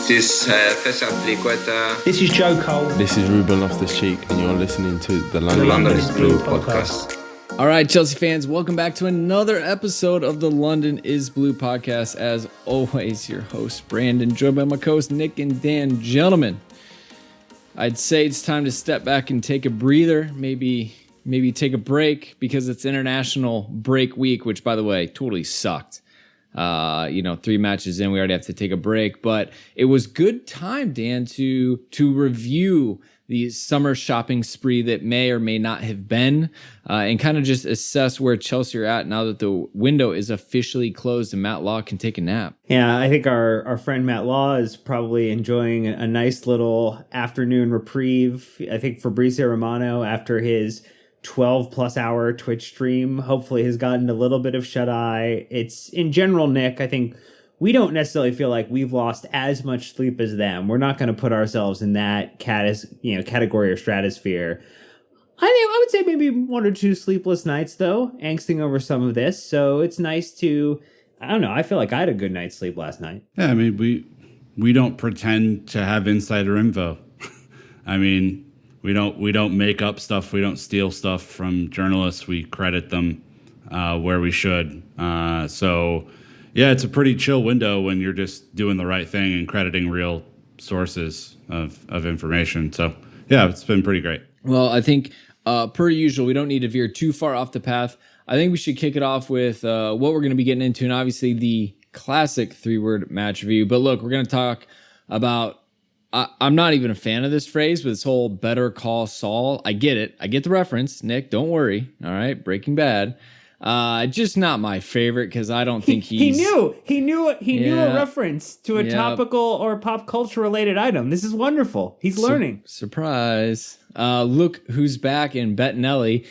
This Cesar Triqueta. This is Joe Cole. This is Ruben Loftus-Cheek, and you're listening to the London is Blue podcast. All right, Chelsea fans, welcome back to another episode of the London is Blue podcast. As always, your host, Brandon, joined by my co-hosts, Nick and Dan. Gentlemen, I'd say it's time to step back and take a breather, maybe take a break, because it's international break week, which, by the way, totally sucked. 3 matches in, we already have to take a break, but it was good time, Dan, to review the summer shopping spree that may or may not have been, and kind of just assess where Chelsea are at now that the window is officially closed and Matt Law can take a nap. Yeah, I think our friend Matt Law is probably enjoying a nice little afternoon reprieve. I think Fabrizio Romano, after his 12 plus hour Twitch stream, hopefully has gotten a little bit of shut eye. It's in general, Nick, I think we don't necessarily feel like we've lost as much sleep as them. We're not going to put ourselves in that category or stratosphere. I would say maybe 1 or 2 sleepless nights, though, angsting over some of this. So it's nice to, I don't know, I feel like I had a good night's sleep last night. Yeah, I mean, we don't pretend to have insider info. I mean, we don't make up stuff. We don't steal stuff from journalists. We credit them where we should. So, yeah, it's a pretty chill window when you're just doing the right thing and crediting real sources of information. So, yeah, it's been pretty great. Well, I think, per usual, we don't need to veer too far off the path. I think we should kick it off with what we're going to be getting into, and obviously the classic 3-word match review. But look, we're going to talk about, I'm not even a fan of this phrase, but this whole Better Call Saul. I get it. I get the reference. Nick, don't worry. All right, Breaking Bad. Just not my favorite, because I don't think he knew a reference to a topical or pop culture related item. This is wonderful. He's learning. Surprise. Look who's back in Bettinelli.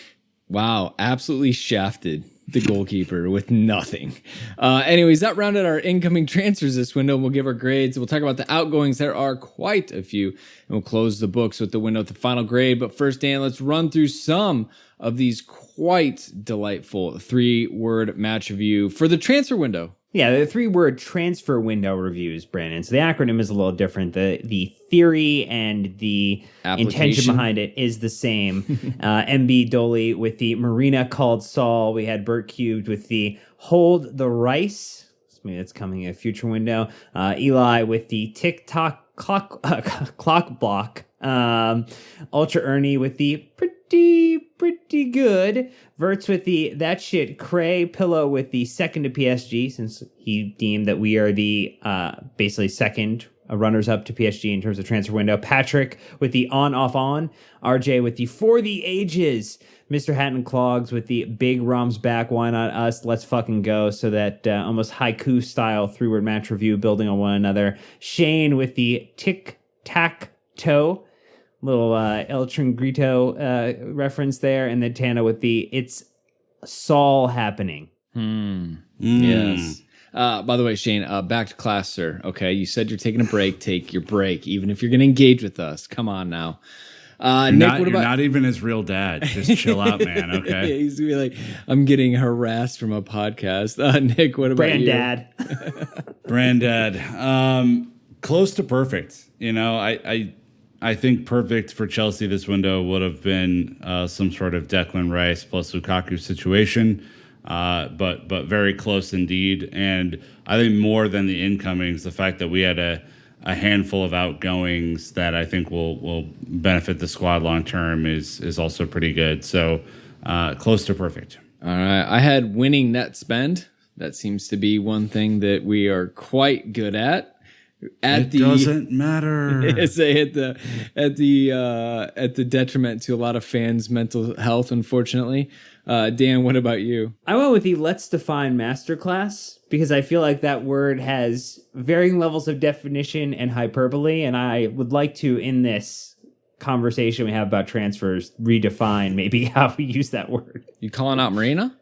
Wow, absolutely shafted the goalkeeper with nothing. Anyways, that rounded our incoming transfers this window, and we'll give our grades. We'll talk about the outgoings. There are quite a few, and we'll close the books with the window with the final grade. But first, Dan, let's run through some of these quite delightful 3-word match review for the transfer window. Yeah, the 3-word transfer window reviews, Brandon. So the acronym is a little different. The theory and the intention behind it is the same. MB Dolly with the Marina called Saul. We had Bert Cubed with the Hold the Rice. Maybe that's coming in a future window. Eli with the TikTok clock block. Ultra Ernie with the pretty good. Verts with the that shit cray. Pillow with the second to PSG, since he deemed that we are the basically second runners up to PSG in terms of transfer window. Patrick with the on off on. RJ with the for the ages. Mr. Hatton Clogs with the big Rom's back. Why not us? Let's fucking go. So that almost haiku style 3-word match review, building on one another. Shane with the tic tac toe. Little El Tringrito reference there. And then Tana with the it's Saul happening. Yes. By the way, Shane, back to class, sir. Okay, you said you're taking a break. Take your break, even if you're going to engage with us. Come on now. Nick, you're not even his real dad. Just chill out, man. Okay. Yeah, he's gonna be like, I'm getting harassed from a podcast. Nick, what about you? Brandad. Close to perfect. You know, I think perfect for Chelsea this window would have been some sort of Declan Rice plus Lukaku situation, but very close indeed. And I think more than the incomings, the fact that we had a handful of outgoings that I think will benefit the squad long term is also pretty good. So close to perfect. All right, I had winning net spend. That seems to be one thing that we are quite good at. It doesn't matter. Say at the detriment to a lot of fans' mental health, unfortunately. Dan, what about you? I went with the Let's Define Masterclass, because I feel like that word has varying levels of definition and hyperbole, and I would like to, in this conversation we have about transfers, redefine maybe how we use that word. You calling out Marina?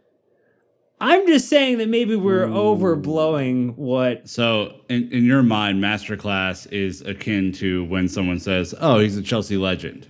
I'm just saying that maybe we're overblowing what... So, in your mind, masterclass is akin to when someone says, oh, he's a Chelsea legend.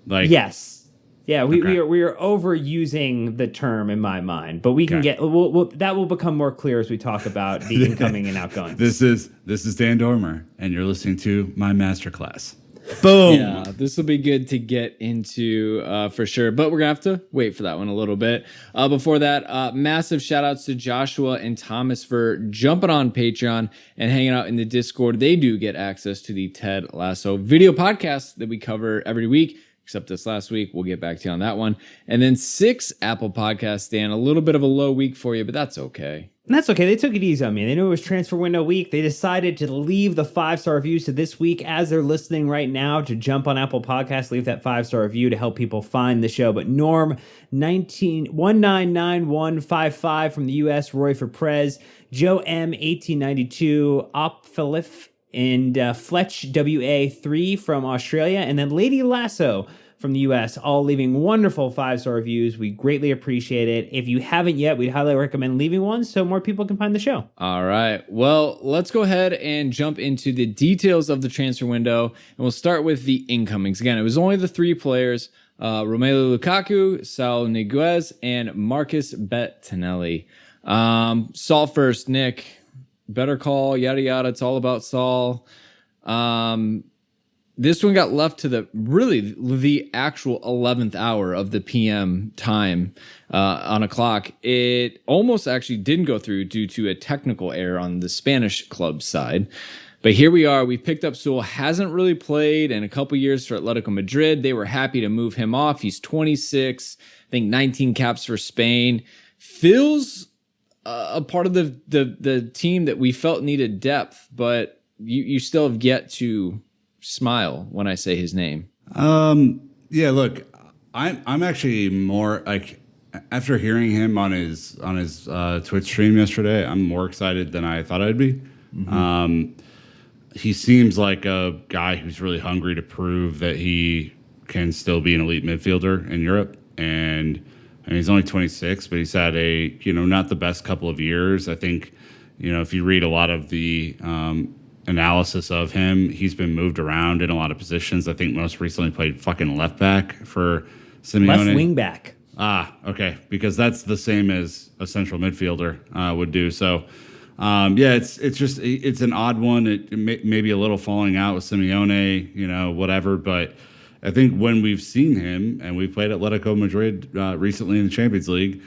Yes. Yeah, we are overusing the term in my mind, but we can that will become more clear as we talk about the incoming and outgoing. This is Dan Dormer, and you're listening to my masterclass. Boom. Yeah, this will be good to get into for sure, but we're gonna have to wait for that one a little bit. Before that, massive shout outs to Joshua and Thomas for jumping on Patreon and hanging out in the Discord. They do get access to the Ted Lasso video podcast that we cover every week, except this last week. We'll get back to you on that one. And then 6 Apple Podcasts, Dan. A little bit of a low week for you, but that's okay. And that's okay. They took it easy on me. They knew it was transfer window week. They decided to leave the 5-star reviews to this week as they're listening right now, to jump on Apple Podcasts, leave that 5-star review to help people find the show. But Norm 199155 from the US, Roy for Prez, Joe M 1892, Opphilif, and Fletch WA3 from Australia, and then Lady Lasso from the US, all leaving wonderful 5-star reviews. We greatly appreciate it. If you haven't yet, we'd highly recommend leaving one so more people can find the show. All right. Well, let's go ahead and jump into the details of the transfer window, and we'll start with the incomings. Again, it was only the 3 players, Romelu Lukaku, Saúl Ñíguez, and Marcus Bettinelli. Saul first, Nick. Better call, yada yada. It's all about Saul. This one got left to the actual 11th hour of the PM time on a clock. It almost actually didn't go through due to a technical error on the Spanish club side. But here we are. We picked up Saúl. Hasn't really played in a couple years for Atlético Madrid. They were happy to move him off. He's 26. I think 19 caps for Spain. Feels a part of the team that we felt needed depth, but you still have yet to smile when I say his name. Yeah, look, I'm actually more like, after hearing him on his Twitch stream yesterday, I'm more excited than I thought I'd be. Mm-hmm. He seems like a guy who's really hungry to prove that he can still be an elite midfielder in Europe, and he's only 26, but he's had a, not the best couple of years. I think, if you read a lot of the analysis of him, he's been moved around in a lot of positions. I think most recently played fucking left back for Simeone. Left wing back. Ah, okay, because that's the same as a central midfielder would do. So, it's an odd one. It may be a little falling out with Simeone, whatever. But I think when we've seen him, and we played Atletico Madrid recently in the Champions League,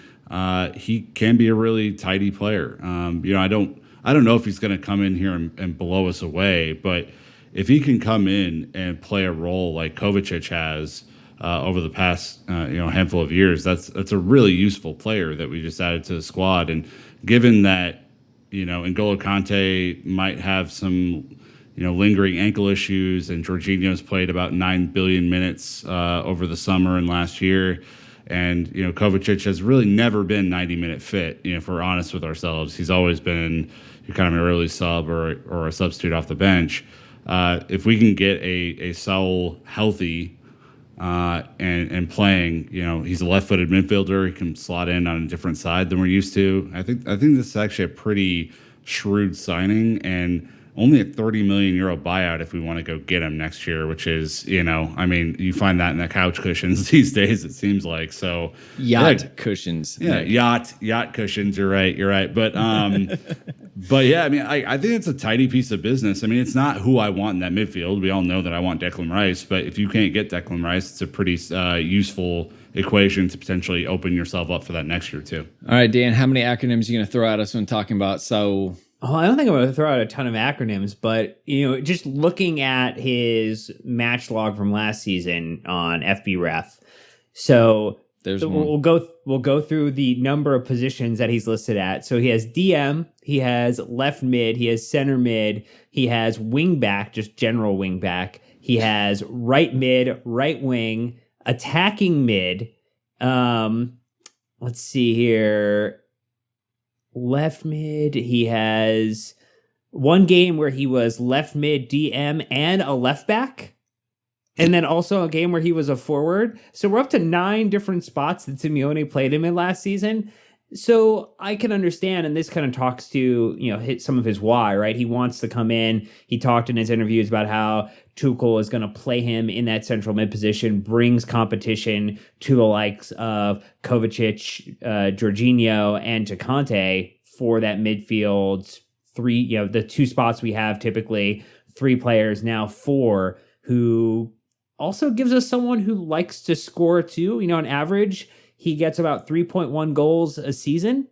he can be a really tidy player. I don't know if he's going to come in here and blow us away, but if he can come in and play a role like Kovačić has over the past handful of years, that's a really useful player that we just added to the squad. And given that N'Golo Kanté might have some lingering ankle issues, and Jorginho's played about 9 billion minutes over the summer and last year. And, Kovačić has really never been 90-minute fit, if we're honest with ourselves. He's always been kind of an early sub or a substitute off the bench. If we can get a Saúl healthy and playing, he's a left-footed midfielder. He can slot in on a different side than we're used to. I think this is actually a pretty shrewd signing, and only a 30 million euro buyout if we want to go get him next year, which is, you find that in the couch cushions these days, it seems like. So cushions. Yeah, yacht cushions. You're right. But but yeah, I think it's a tidy piece of business. It's not who I want in that midfield. We all know that I want Declan Rice, but if you can't get Declan Rice, it's a pretty useful equation to potentially open yourself up for that next year too. All right, Dan, how many acronyms are you going to throw at us when talking about Saúl? Oh, I don't think I'm going to throw out a ton of acronyms, but just looking at his match log from last season on FB Ref. So we'll go through the number of positions that he's listed at. So he has DM, he has left mid, he has center mid, he has wing back, just general wing back. He has right mid, right wing, attacking mid. Let's see here. Left mid, he has one game where he was left mid, DM, and a left back. And then also a game where he was a forward. So we're up to 9 different spots that Simeone played him in last season. So I can understand, and this kind of talks to, hit some of his why, right? He wants to come in. He talked in his interviews about how Tuchel is going to play him in that central mid position, brings competition to the likes of Kovačić, Jorginho, and to Kanté for that midfield three, the two spots we have typically, 3 players, now 4, who also gives us someone who likes to score too. On average, he gets about 3.1 goals a season.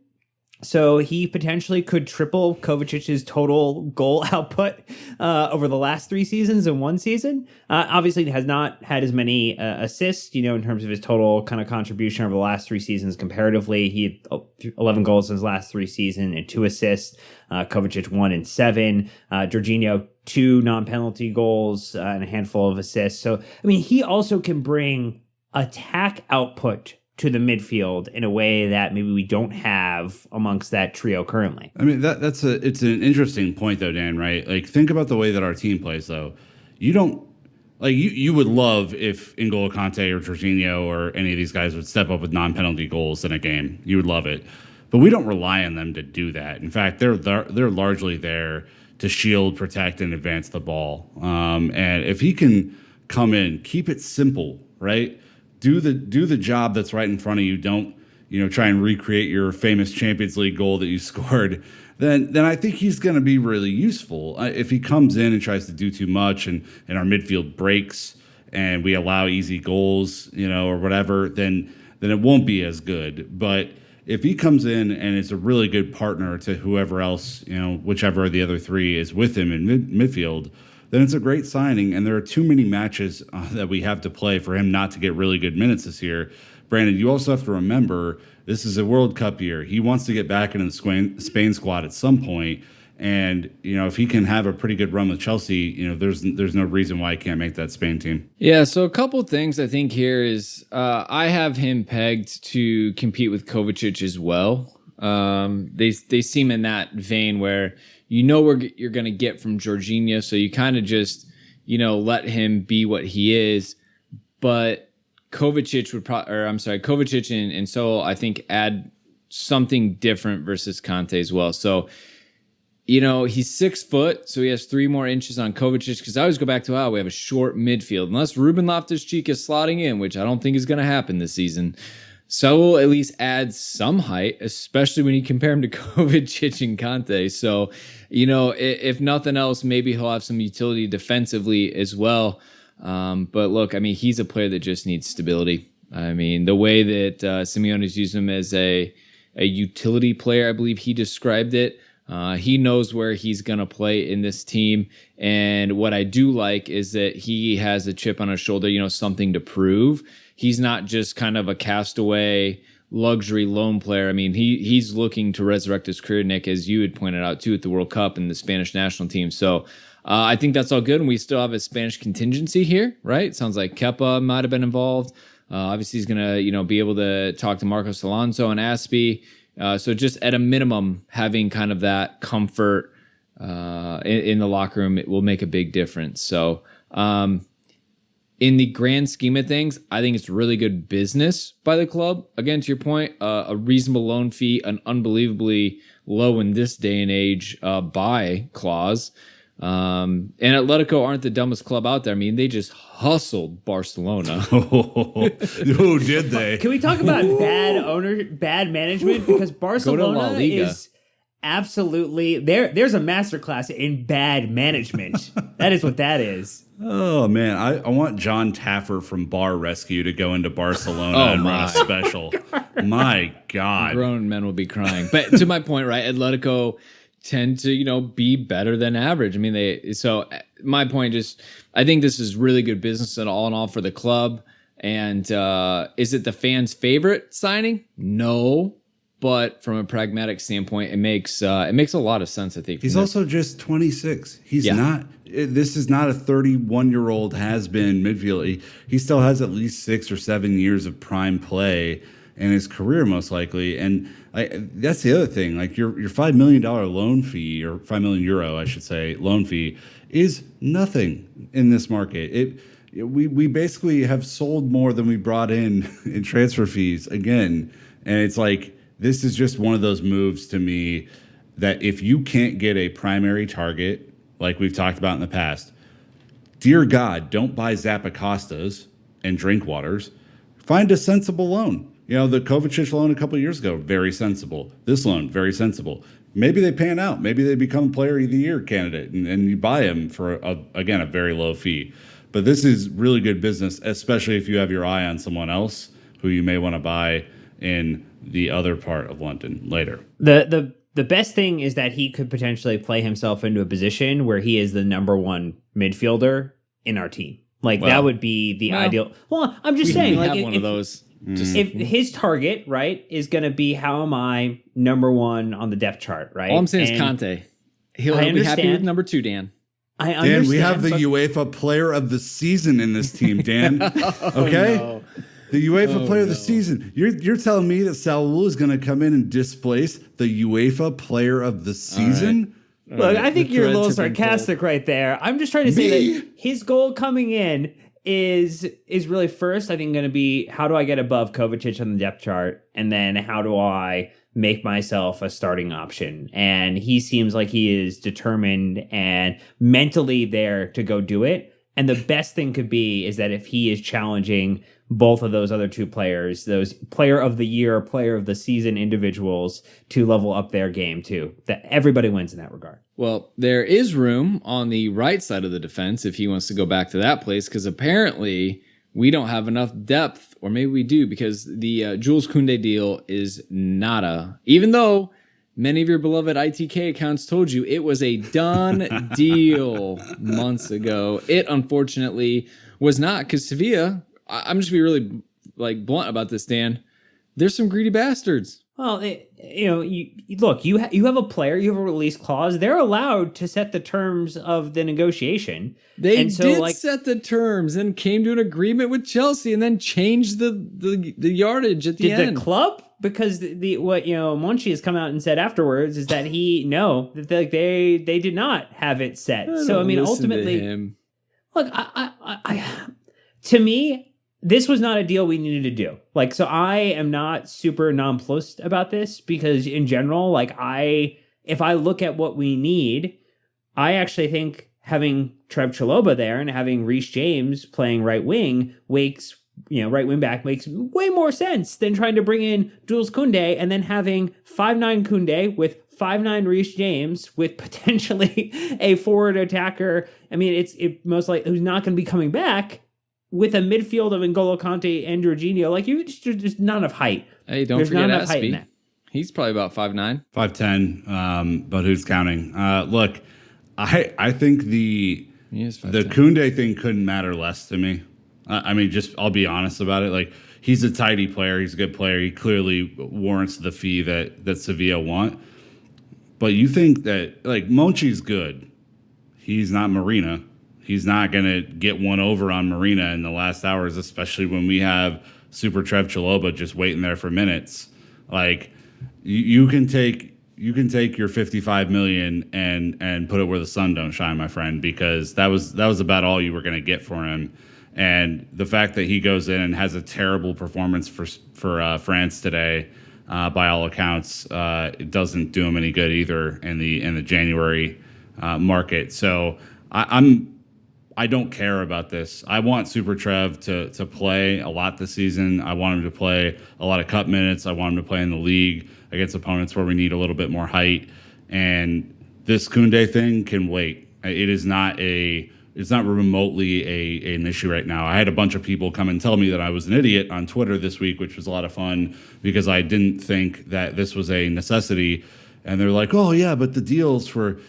So he potentially could triple Kovacic's total goal output over the last 3 seasons in one season. Obviously, he has not had as many assists, in terms of his total kind of contribution over the last 3 seasons comparatively. He had 11 goals in his last 3 seasons and 2 assists. Kovačić 1 and 7. Jorginho 2 non-penalty goals and a handful of assists. So, he also can bring attack output to the midfield in a way that maybe we don't have amongst that trio currently. It's an interesting point though, Dan, right? Like, think about the way that our team plays though. You would love if N'Golo Kanté or Jorginho or any of these guys would step up with non-penalty goals in a game. You would love it. But we don't rely on them to do that. In fact, they're largely there to shield, protect, and advance the ball. And if he can come in, keep it simple, right? Do the job that's right in front of you. Don't try and recreate your famous Champions League goal that you scored. Then I think he's going to be really useful. If he comes in and tries to do too much, and our midfield breaks, and we allow easy goals, or whatever, then it won't be as good. But if he comes in and is a really good partner to whoever else, whichever of the other 3 is with him in midfield, then it's a great signing. And there are too many matches that we have to play for him not to get really good minutes this year. Brandon, you also have to remember this is a World Cup year. He wants to get back into the Spain squad at some point. And, if he can have a pretty good run with Chelsea, there's no reason why he can't make that Spain team. Yeah, so a couple of things I think here is I have him pegged to compete with Kovačić as well. They seem in that vein where what you're going to get from Jorginho, so you kind of just, let him be what he is. But Kovačić and Saúl, I think, add something different versus Kanté as well. So, he's 6 foot, so he has 3 more inches on Kovačić, because I always go back to, we have a short midfield. Unless Ruben Loftus-Cheek is slotting in, which I don't think is going to happen this season. Saúl at least adds some height, especially when you compare him to Kovačić and Kanté. So, if nothing else, maybe he'll have some utility defensively as well. But look, he's a player that just needs stability. The way that Simeone's used him as a utility player, I believe he described it. He knows where he's going to play in this team. And what I do like is that he has a chip on his shoulder, something to prove. He's not just kind of a castaway luxury loan player. He's looking to resurrect his career, Nick, as you had pointed out too, at the World Cup and the Spanish national team. So I think that's all good. And we still have a Spanish contingency here, right? It sounds like Kepa might have been involved. Obviously he's going to, be able to talk to Marcos Alonso and Aspie. So just at a minimum, having kind of that comfort in the locker room, it will make a big difference. So in the grand scheme of things, I think it's really good business by the club. Again, to your point, a reasonable loan fee, an unbelievably low in this day and age buy clause. And Atletico aren't the dumbest club out there. They just hustled Barcelona. Oh, did they? Can we talk about bad management? Because Barcelona is absolutely there's a masterclass in bad management. That is what that is. Oh man, I want John Taffer from Bar Rescue to go into Barcelona and run a special. My God, grown men will be crying. But to my point, right? Atletico tend to, be better than average. So my point is, I think this is really good business and all in all for the club. And is it the fans' favorite signing? No. But from a pragmatic standpoint, it makes a lot of sense, I think. He's also just 26. He's not. This is not a 31-year-old has-been midfielder. He still has at least 6 or 7 years of prime play in his career, most likely. And that's the other thing. Like your $5 million loan fee, or €5 million, I should say, loan fee is nothing in this market. We basically have sold more than we brought in transfer fees again. And it's like, this is just one of those moves to me that if you can't get a primary target, like we've talked about in the past, dear God, don't buy Zappacosta's and Drinkwaters. Find a sensible loan. The Kovačić loan a couple of years ago, very sensible. This loan, very sensible. Maybe they pan out. Maybe they become player of the year candidate, and you buy them for, a very low fee. But this is really good business, especially if you have your eye on someone else who you may want to buy in the other part of London later. The best thing is that he could potentially play himself into a position where he is the number one midfielder in our team. That would be the ideal. Well, I'm just saying, have one of those. If his target, right, is going to be how am I number one on the depth chart, right? All I'm saying is Kanté. He'll be happy with number 2, Dan. I understand. Dan, we have the UEFA Player of the Season in this team, Dan. Okay? No. The UEFA Player of the Season. You're telling me that Saúl is going to come in and displace the UEFA Player of the Season? All right. Look, I think you're a little sarcastic right there. I'm just trying to say that his goal coming in is really first, I think, going to be how do I get above Kovačić on the depth chart, and then how do I make myself a starting option? And he seems like he is determined and mentally there to go do it. And the best thing could be is that if he is challenging both of those other two players, those player of the year, player of the season individuals, to level up their game too, that everybody wins in that regard. Well, there is room on the right side of the defense if he wants to go back to that place, because apparently we don't have enough depth, or maybe we do, because the Jules Kounde deal is nada. Even though many of your beloved ITK accounts told you it was a done deal months ago, it unfortunately was not, because Sevilla, I'm just going to be really blunt about this, Dan, there's some greedy bastards. Well, you have a player, you have a release clause. They're allowed to set the terms of the negotiation. They did set the terms and came to an agreement with Chelsea, and then changed the yardage at the end. Did the club? Because what Monchi has come out and said afterwards is that they did not have it set. So I mean, ultimately, look, to me, this was not a deal we needed to do. So I am not super nonplussed about this, because in general, if I look at what we need, I actually think having Trevoh Chalobah there and having Reece James playing right wing right wing back makes way more sense than trying to bring in Jules Kounde and then having 5'9" Kounde with 5'9" Reece James with potentially a forward attacker. I mean, it most likely who's not going to be coming back, with a midfield of N'Golo Kanté and Jorginho. There's not enough height. Hey, don't forget Aspie. He's probably about 5'9". 5'10", but who's counting? Look, I think the Kounde thing couldn't matter less to me. I'll be honest about it. He's a tidy player. He's a good player. He clearly warrants the fee that Sevilla want. But you think that, Monchi's good. He's not Marina. He's not going to get one over on Marina in the last hours, especially when we have Super Trevoh Chalobah just waiting there for minutes. You can take your $55 million and put it where the sun don't shine, my friend, because that was about all you were going to get for him. And the fact that he goes in and has a terrible performance for France today, by all accounts, it doesn't do him any good either in the January market. So I don't care about this. I want Super Trev to play a lot this season. I want him to play a lot of cup minutes. I want him to play in the league against opponents where we need a little bit more height. And this Kounde thing can wait. It's not remotely an issue right now. I had a bunch of people come and tell me that I was an idiot on Twitter this week, which was a lot of fun because I didn't think that this was a necessity. And they're like, oh yeah, but the deals for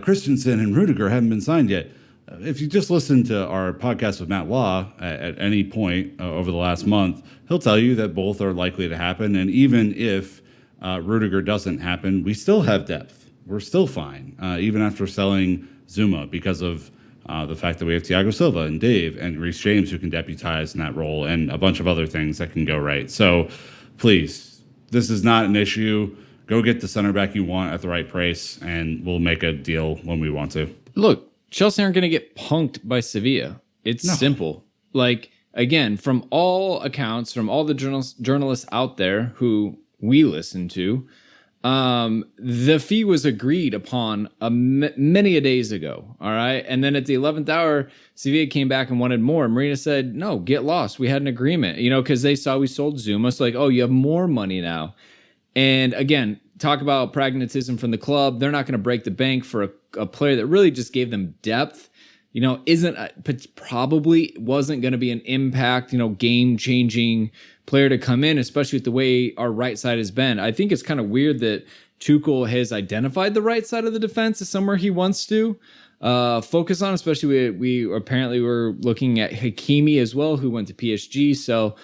Christensen and Rudiger haven't been signed yet. If you just listen to our podcast with Matt Law at any point over the last month, he'll tell you that both are likely to happen. And even if Rudiger doesn't happen, we still have depth. We're still fine, even after selling Zouma, because of the fact that we have Thiago Silva and Dave and Reece James who can deputize in that role, and a bunch of other things that can go right. So please, this is not an issue. Go get the center back you want at the right price, and we'll make a deal when we want to. Look, Chelsea aren't going to get punked by Sevilla. It's simple. Again, from all accounts, from all the journalists out there who we listened to, the fee was agreed upon many a days ago. All right. And then at the 11th hour, Sevilla came back and wanted more. Marina said, no, get lost. We had an agreement, because they saw we sold Zouma. It's like, oh, you have more money now. And again, talk about pragmatism from the club. They're not going to break the bank for a player that really just gave them depth. Probably wasn't going to be an impact, game-changing player to come in, especially with the way our right side has been. I think it's kind of weird that Tuchel has identified the right side of the defense as somewhere he wants to focus on, especially we apparently were looking at Hakimi as well, who went to PSG. So,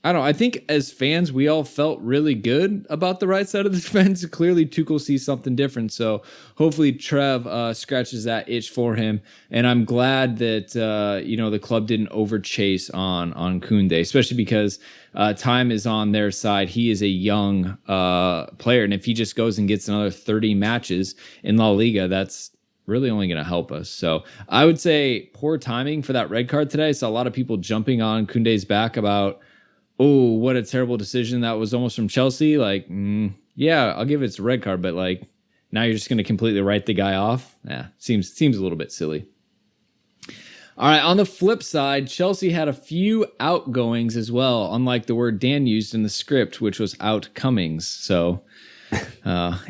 I don't know. I think as fans, we all felt really good about the right side of the defense. Clearly, Tuchel sees something different. So hopefully Trev scratches that itch for him. And I'm glad that, the club didn't overchase on Kounde, especially because time is on their side. He is a young player. And if he just goes and gets another 30 matches in La Liga, that's really only going to help us. So I would say poor timing for that red card today. I saw a lot of people jumping on Kounde's back about, oh, what a terrible decision. That was almost from Chelsea. Yeah, I'll give it a red card, but now you're just going to completely write the guy off. Yeah, seems a little bit silly. All right, on the flip side, Chelsea had a few outgoings as well, unlike the word Dan used in the script, which was outcomings. So,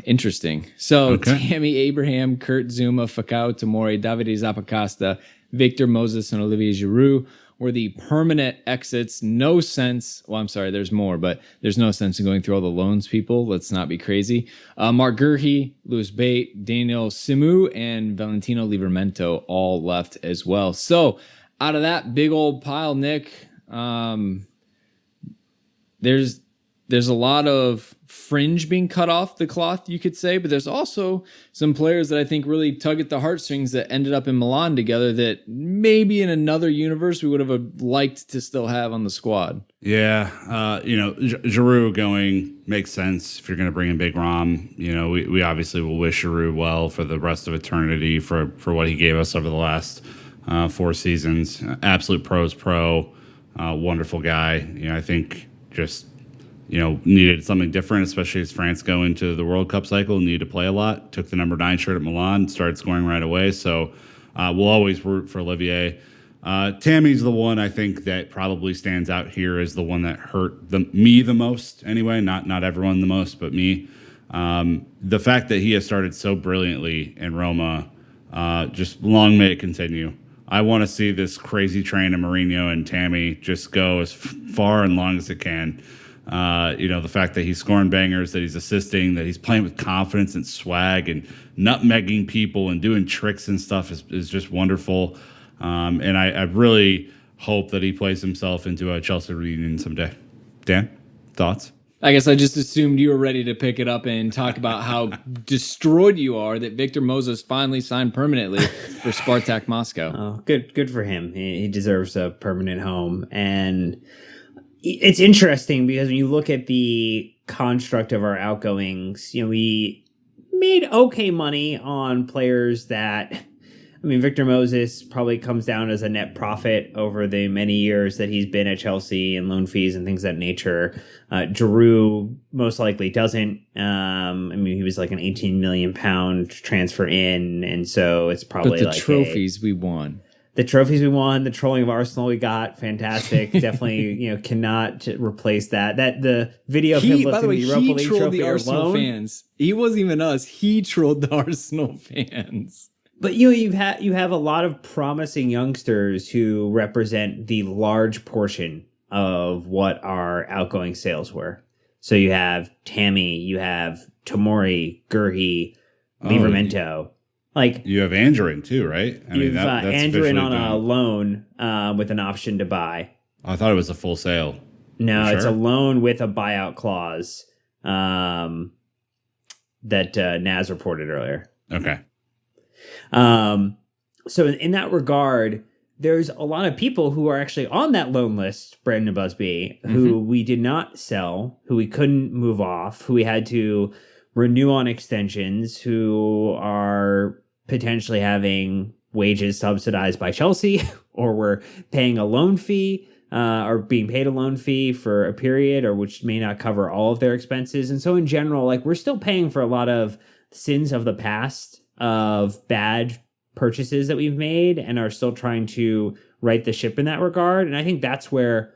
interesting. So, okay. Tammy Abraham, Kurt Zouma, Fikayo, Tomori, Davide Zappacosta, Victor Moses, and Olivier Giroud were the permanent exits. No sense. Well, I'm sorry, there's more, but there's no sense in going through all the loans, people. Let's not be crazy. Mark Gurhi, Louis Bate, Daniel Simu, and Valentino Livramento all left as well. So out of that big old pile, Nick, there's a lot of fringe being cut off the cloth, you could say, but there's also some players that I think really tug at the heartstrings that ended up in Milan together that maybe in another universe we would have liked to still have on the squad. Yeah, Giroud going makes sense if you're going to bring in Big Rom. We obviously will wish Giroud well for the rest of eternity for what he gave us over the last 4 seasons. Absolute pro's pro, wonderful guy. I think just needed something different, especially as France go into the World Cup cycle, needed to play a lot. Took the number 9 shirt at Milan, started scoring right away. So we'll always root for Olivier. Tammy's the one I think that probably stands out here as the one that hurt me the most anyway. Not everyone the most, but me. The fact that he has started so brilliantly in Roma, just long may it continue. I want to see this crazy train of Mourinho and Tammy just go as far and long as it can. The fact that he's scoring bangers, that he's assisting, that he's playing with confidence and swag and nutmegging people and doing tricks and stuff is just wonderful. And I really hope that he plays himself into a Chelsea reunion someday. Dan, thoughts? I guess I just assumed you were ready to pick it up and talk about how destroyed you are that Victor Moses finally signed permanently for Spartak Moscow. Oh, good for him. He deserves a permanent home. And it's interesting because when you look at the construct of our outgoings, we made okay money on players that, Victor Moses probably comes down as a net profit over the many years that he's been at Chelsea and loan fees and things of that nature. Giroud most likely doesn't. He was like an £18 million transfer in, and so it's probably but the trophies we won. The trophies we won, the trolling of Arsenal we got, fantastic. Definitely, cannot replace that. The video of him lifting the Europa League trophy the Arsenal alone. Fans. He wasn't even us. He trolled the Arsenal fans. But you have a lot of promising youngsters who represent the large portion of what our outgoing sales were. So you have Tammy, you have Tomori, Gurhi, Livramento. You have Andrin too, right? You've Andrin on a loan with an option to buy. I thought it was a full sale. No, it's a loan with a buyout clause that Naz reported earlier. Okay. So in that regard, there's a lot of people who are actually on that loan list, Brandon Busby, who we did not sell, who we couldn't move off, who we had to renew on extensions, who are potentially having wages subsidized by Chelsea, or we're paying a loan fee are being paid a loan fee for a period, or which may not cover all of their expenses. And so in general, like, we're still paying for a lot of sins of the past of bad purchases that we've made, and are still trying to right the ship in that regard. And I think that's where,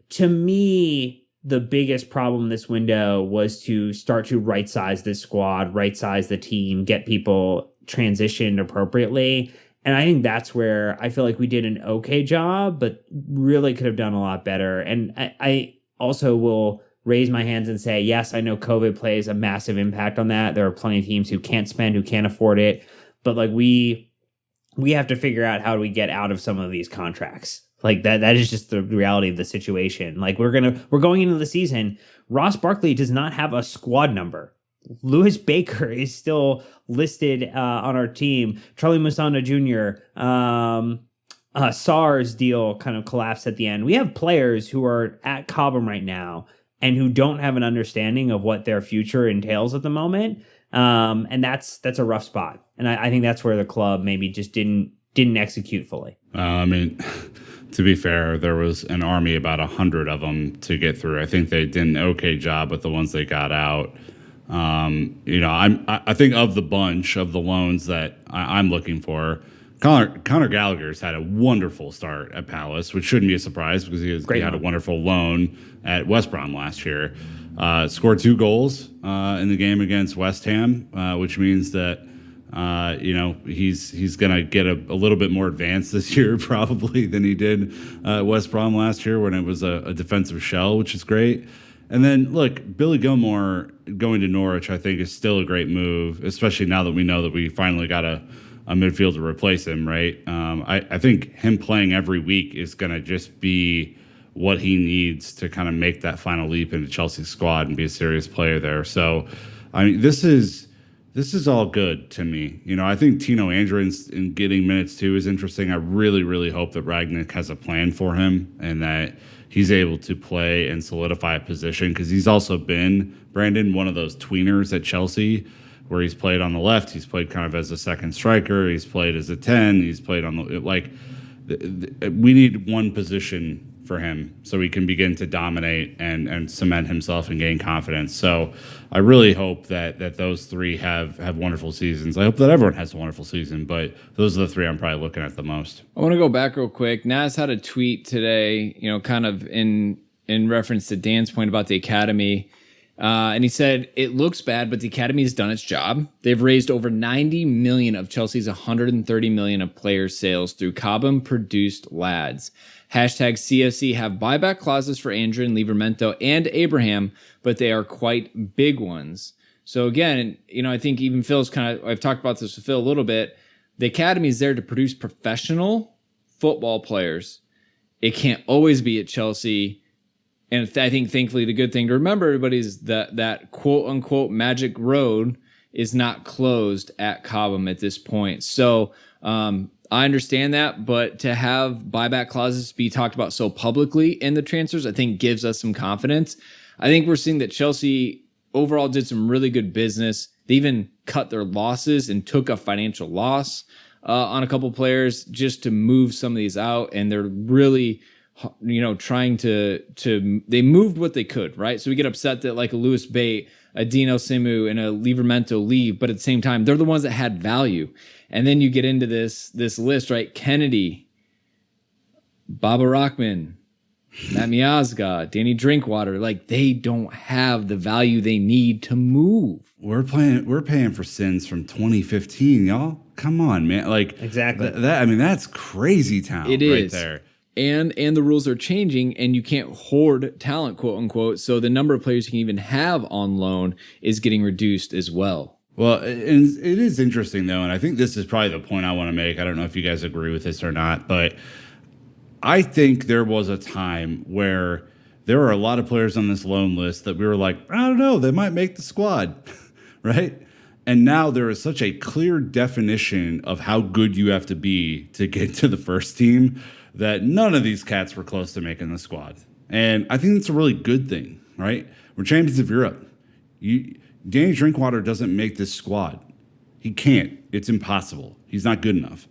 to me, the biggest problem this window was to start to right size this squad, right size the team, get people transitioned appropriately. And I think that's where I feel like we did an okay job, but really could have done a lot better. And I also will raise my hands and say, yes, I know COVID plays a massive impact on that. There are plenty of teams who can't spend, who can't afford it. But like, we have to figure out how do we get out of some of these contracts. Like, that is just the reality of the situation. Like, we're going into the season. Ross Barkley does not have a squad number. Lewis Baker is still listed on our team. Charlie Musonda Jr., Sarr's deal kind of collapsed at the end. We have players who are at Cobham right now and who don't have an understanding of what their future entails at the moment. And that's a rough spot. And I think that's where the club maybe just didn't execute fully. I mean, to be fair, there was an army, about 100 of them to get through. I think they did an okay job with the ones they got out. I think of the bunch of the loans that I'm looking for, Conor Gallagher's had a wonderful start at Palace, which shouldn't be a surprise because he had a wonderful loan at West Brom last year. Scored 2 goals in the game against West Ham, which means that he's going to get a little bit more advanced this year probably than he did at West Brom last year when it was a defensive shell, which is great. And then, look, Billy Gilmore going to Norwich, I think, is still a great move, especially now that we know that we finally got a midfield to replace him, right? I think him playing every week is going to just be what he needs to kind of make that final leap into Chelsea's squad and be a serious player there. So, I mean, this is all good to me. I think Tino Andrins in getting minutes too is interesting. I really, really hope that Rangnick has a plan for him and that he's able to play and solidify a position, because he's also been, Brandon, one of those tweeners at Chelsea where he's played on the left. He's played kind of as a second striker. He's played as a 10. He's played on we need one position for him so he can begin to dominate and cement himself and gain confidence. So I really hope that those three have wonderful seasons. I hope that everyone has a wonderful season, but those are the three I'm probably looking at the most. I want to go back real quick. Naz had a tweet today, kind of in reference to Dan's point about the academy. And he said, it looks bad, but the academy has done its job. They've raised over 90 million of Chelsea's 130 million of player sales through Cobham produced lads. #CFC have buyback clauses for Andrew and Livramento and Abraham, but they are quite big ones. So again, I think even Phil's I've talked about this with Phil a little bit. The academy is there to produce professional football players. It can't always be at Chelsea. And I think, thankfully, the good thing to remember, everybody, is that quote-unquote magic road is not closed at Cobham at this point. So I understand that, but to have buyback clauses be talked about so publicly in the transfers, I think gives us some confidence. I think we're seeing that Chelsea overall did some really good business. They even cut their losses and took a financial loss on a couple players just to move some of these out, and they're really trying to they moved what they could, right? So we get upset that like a Lewis Bate, a Dino Simu, and a Livramento leave, but at the same time, they're the ones that had value. And then you get into this list, right? Kennedy, Baba Rockman, Matt Miazga, Danny Drinkwater, like they don't have the value they need to move. We're paying for sins from 2015, y'all. Come on, man. Like exactly. That's crazy town. It right is. There. And the rules are changing, and you can't hoard talent, quote unquote. So the number of players you can even have on loan is getting reduced as well. Well, and it is interesting though, and I think this is probably the point I want to make. I don't know if you guys agree with this or not, but I think there was a time where there were a lot of players on this loan list that we were like, I don't know, they might make the squad, right? And now there is such a clear definition of how good you have to be to get to the first team that none of these cats were close to making the squad. And I think that's a really good thing, right? We're champions of Europe. Danny Drinkwater doesn't make this squad. He can't. It's impossible. He's not good enough.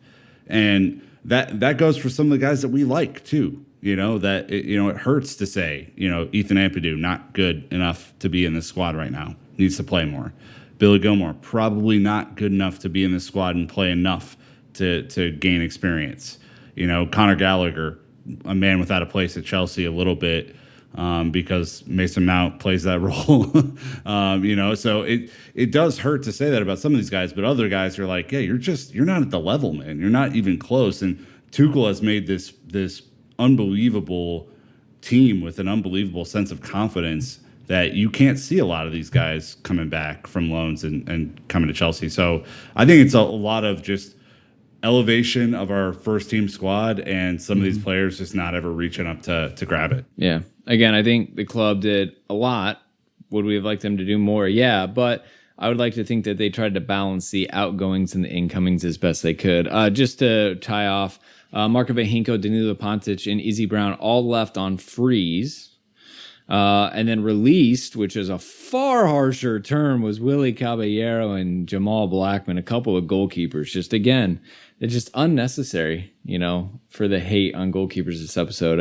And that goes for some of the guys that we like, too. that it hurts to say, Ethan Ampadu, not good enough to be in this squad right now, needs to play more. Billy Gilmore, probably not good enough to be in the squad and play enough to gain experience. Conor Gallagher, a man without a place at Chelsea a little bit, because Mason Mount plays that role. So it does hurt to say that about some of these guys, but other guys are like, yeah, you're not at the level, man. You're not even close. And Tuchel has made this unbelievable team with an unbelievable sense of confidence that you can't see a lot of these guys coming back from loans and coming to Chelsea. So I think it's a lot of just elevation of our first team squad and some of these players just not ever reaching up to grab it. Yeah. Again, I think the club did a lot. Would we have liked them to do more? Yeah. But I would like to think that they tried to balance the outgoings and the incomings as best they could. Just to tie off, Marco Vahinko, Danilo Pantic, and Izzy Brown all left on freeze. And then released, which is a far harsher term, was Willy Caballero and Jamal Blackman, a couple of goalkeepers. Just, again, they're just unnecessary, for the hate on goalkeepers this episode.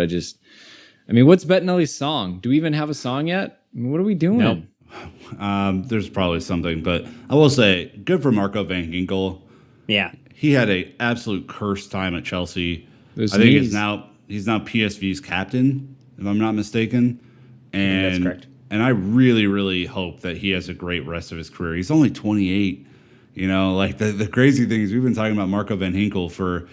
What's Bettinelli's song? Do we even have a song yet? What are we doing? Nope. There's probably something, but I will say, good for Marco Van Ginkel. Yeah. He had an absolute cursed time at Chelsea. I think he's now PSV's captain, if I'm not mistaken. And that's correct. And I really, really hope that he has a great rest of his career. He's only 28. The crazy thing is we've been talking about Marco Van Ginkel for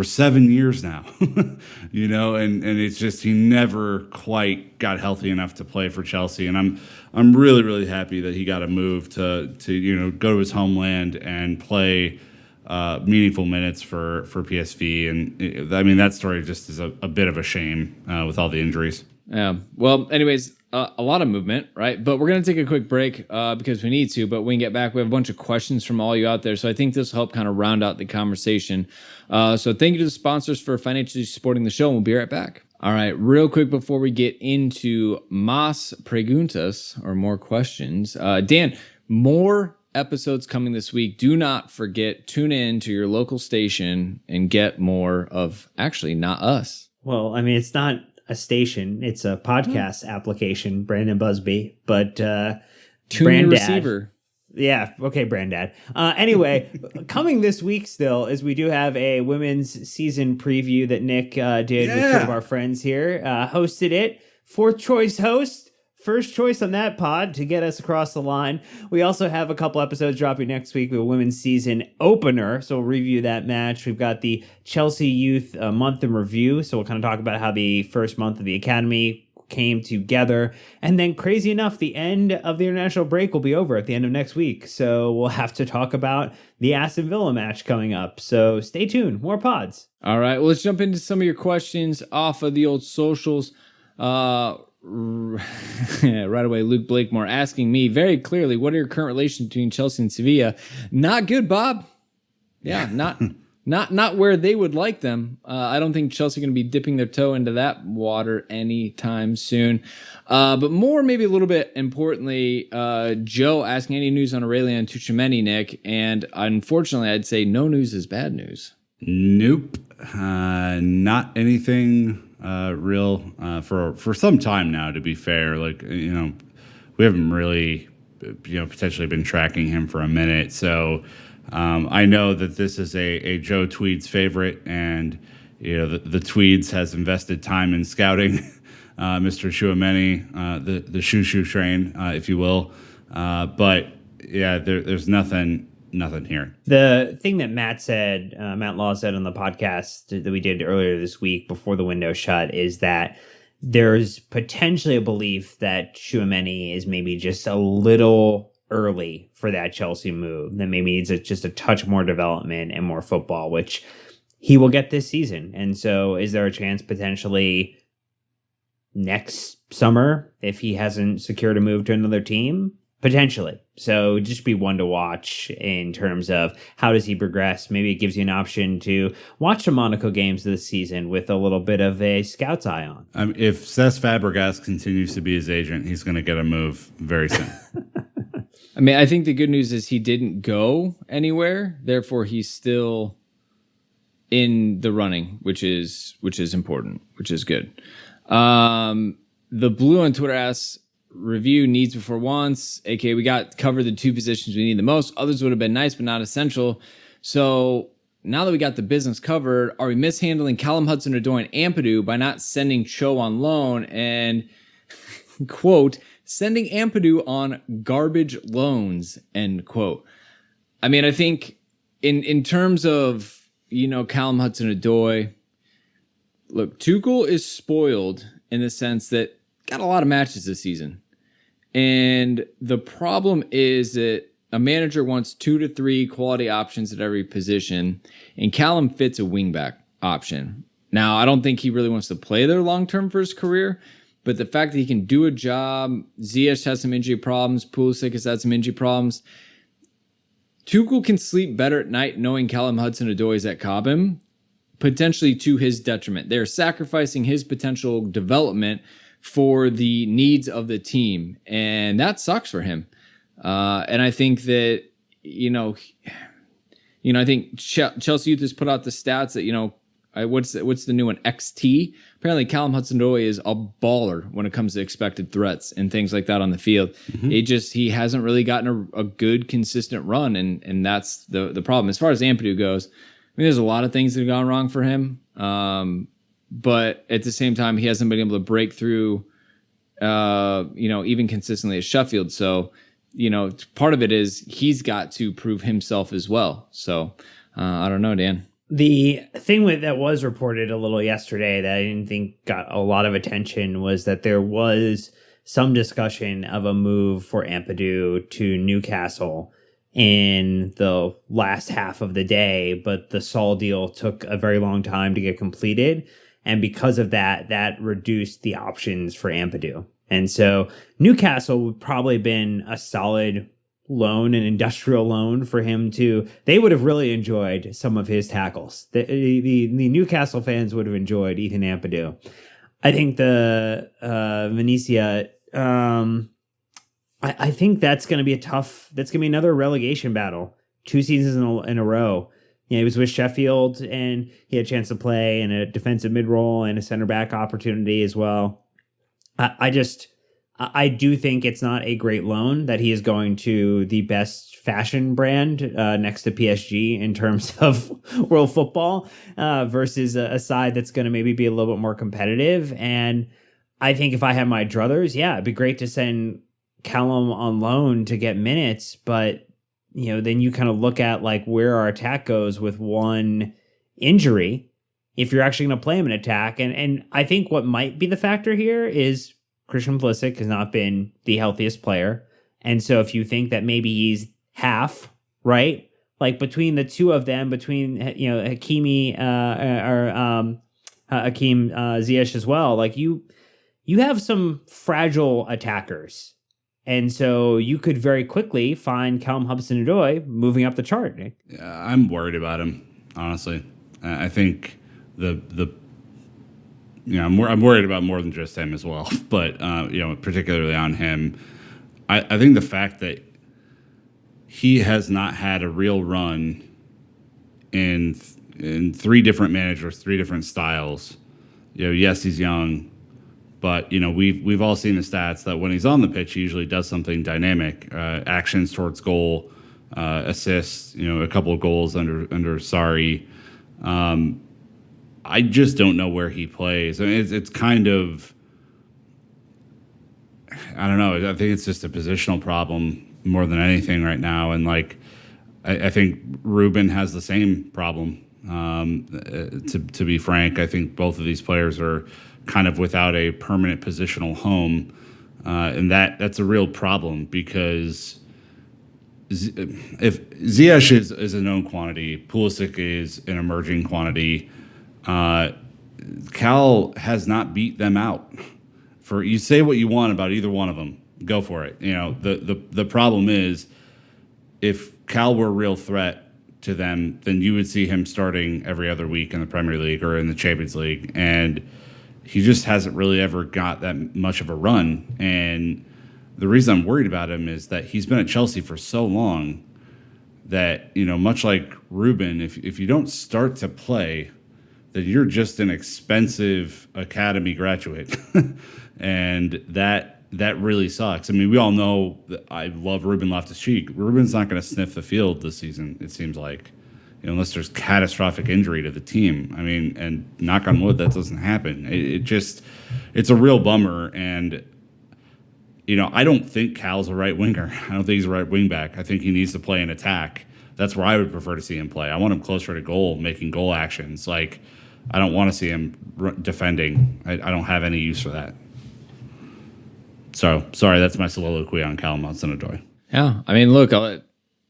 7 years now. And it's just he never quite got healthy enough to play for Chelsea. And I'm really, really happy that he got a move to go to his homeland and play meaningful minutes for PSV. And that story just is a bit of a shame with all the injuries. Yeah. Well, anyways, a lot of movement, right? But we're going to take a quick break because we need to, but we can get back. We have a bunch of questions from all you out there. So I think this will help kind of round out the conversation. So thank you to the sponsors for financially supporting the show, and we'll be right back. All right, real quick before we get into más preguntas, or more questions. Dan, more episodes coming this week. Do not forget, tune in to your local station and get more of, actually, not us. Well, it's not a station, it's a podcast application, Brandon Busby, but tune your receiver. Yeah, okay, Brandad. Anyway, coming this week still is we do have a women's season preview that Nick did with two of our friends here. Hosted it, fourth choice host, first choice on that pod to get us across the line. We also have a couple episodes dropping next week with a women's season opener, so we'll review that match. We've got the Chelsea Youth month in review, so we'll kind of talk about how the first month of the academy came together. And then, crazy enough, the end of the international break will be over at the end of next week, so we'll have to talk about the Aston Villa match coming up. So stay tuned, more pods. All right, well, let's jump into some of your questions off of the old socials. Right away, Luke Blakemore asking me very clearly, what are your current relations between Chelsea and Sevilla? Not good, Bob. Yeah, not where they would like them. I don't think Chelsea are going to be dipping their toe into that water anytime soon. But more, maybe a little bit importantly, Joe asking any news on Aurelien Tchouameni, Nick, and unfortunately, I'd say no news is bad news. Nope, not anything real for some time now, to be fair. We haven't really potentially been tracking him for a minute, so I know that this is a Joe Tweed's favorite, and the Tweeds has invested time in scouting Mr. Tchouameni, the shoo train, if you will, but yeah, there's nothing here. The thing that Matt Law said on the podcast that we did earlier this week before the window shut is that there's potentially a belief that Tchouameni is maybe just a little early for that Chelsea move, that maybe needs just a touch more development and more football, which he will get this season. And so is there a chance potentially next summer if he hasn't secured a move to another team? Potentially. So just be one to watch in terms of how does he progress. Maybe it gives you an option to watch the Monaco games this season with a little bit of a scout's eye on. If Cesc Fabregas continues to be his agent, he's going to get a move very soon. I think the good news is he didn't go anywhere. Therefore, he's still in the running, which is important, which is good. The Blue on Twitter asks, review needs before wants, aka we got covered the two positions we need the most. Others would have been nice, but not essential. So now that we got the business covered, are we mishandling Callum Hudson-Odoi and Ampadu by not sending Cho on loan and, quote, sending Ampadu on garbage loans, end quote? I mean, I think in terms of, Callum Hudson-Odoi, look, Tuchel is spoiled in the sense that got a lot of matches this season. And the problem is that a manager wants 2 to 3 quality options at every position, and Callum fits a wingback option. Now, I don't think he really wants to play there long-term for his career, but the fact that he can do a job, Ziyech has some injury problems, Pulisic has had some injury problems. Tuchel can sleep better at night knowing Callum Hudson-Odoi is at Cobham, potentially to his detriment. They're sacrificing his potential development for the needs of the team, and that sucks for him. And I think that, I think Chelsea Youth has put out the stats that, what's the new one? XT. Apparently, Callum Hudson-Odoi is a baller when it comes to expected threats and things like that on the field. Mm-hmm. He hasn't really gotten a good, consistent run, and that's the problem. As far as Ampadu goes, I mean, there's a lot of things that have gone wrong for him. But at the same time, he hasn't been able to break through, even consistently at Sheffield. So, part of it is he's got to prove himself as well. So, I don't know, Dan. The thing that was reported a little yesterday that I didn't think got a lot of attention was that there was some discussion of a move for Ampadu to Newcastle in the last half of the day, but the SAUL deal took a very long time to get completed. And because of that, that reduced the options for Ampadu. And so Newcastle would probably been a solid loan, an industrial loan for him they would have really enjoyed some of his tackles. The Newcastle fans would have enjoyed Ethan Ampadu. I think the Venezia, I think that's going to be that's going to be another relegation battle. 2 seasons in a row. He was with Sheffield and he had a chance to play in a defensive mid-role and a center back opportunity as well. I do think it's not a great loan that he is going to the best fashion brand next to PSG in terms of world football versus a side that's going to maybe be a little bit more competitive. And I think if I had my druthers, it'd be great to send Callum on loan to get minutes, but then you kind of look at like where our attack goes with one injury, if you're actually going to play him in attack. And I think what might be the factor here is Christian Pulisic has not been the healthiest player. And so if you think that maybe he's half, right? Like between the two of them, between, Hakimi Hakim Ziyech as well, like you have some fragile attackers. And so you could very quickly find Callum Hudson-Odoi moving up the chart. I'm worried about him, honestly. I think I'm worried about more than just him as well, but particularly on him. I think the fact that he has not had a real run in 3 different managers, 3 different styles. Yes, he's young, but we've all seen the stats that when he's on the pitch, he usually does something dynamic. Actions towards goal, assists. A couple of goals under Sarri. I just don't know where he plays. I mean, it's kind of, I don't know. I think it's just a positional problem more than anything right now. And I think Ruben has the same problem. To be frank, I think both of these players are kind of without a permanent positional home, and that's a real problem because if Ziyech is a known quantity, Pulisic is an emerging quantity. Cal has not beat them out. You say what you want about either one of them, go for it. The problem is if Cal were a real threat to them, then you would see him starting every other week in the Premier League or in the Champions League, and he just hasn't really ever got that much of a run. And the reason I'm worried about him is that he's been at Chelsea for so long that, much like Ruben, if you don't start to play, that you're just an expensive academy graduate. And that really sucks. I mean, we all know that I love Ruben Loftus-Cheek. Ruben's not going to sniff the field this season, it seems like, unless there's catastrophic injury to the team. I mean, and knock on wood, that doesn't happen. It's a real bummer. And, I don't think Cal's a right winger. I don't think he's a right wing back. I think he needs to play in attack. That's where I would prefer to see him play. I want him closer to goal, making goal actions. Like, I don't want to see him defending. I don't have any use for that. So, sorry, that's my soliloquy on Callum Hudson-Odoi. Yeah, I mean, look, a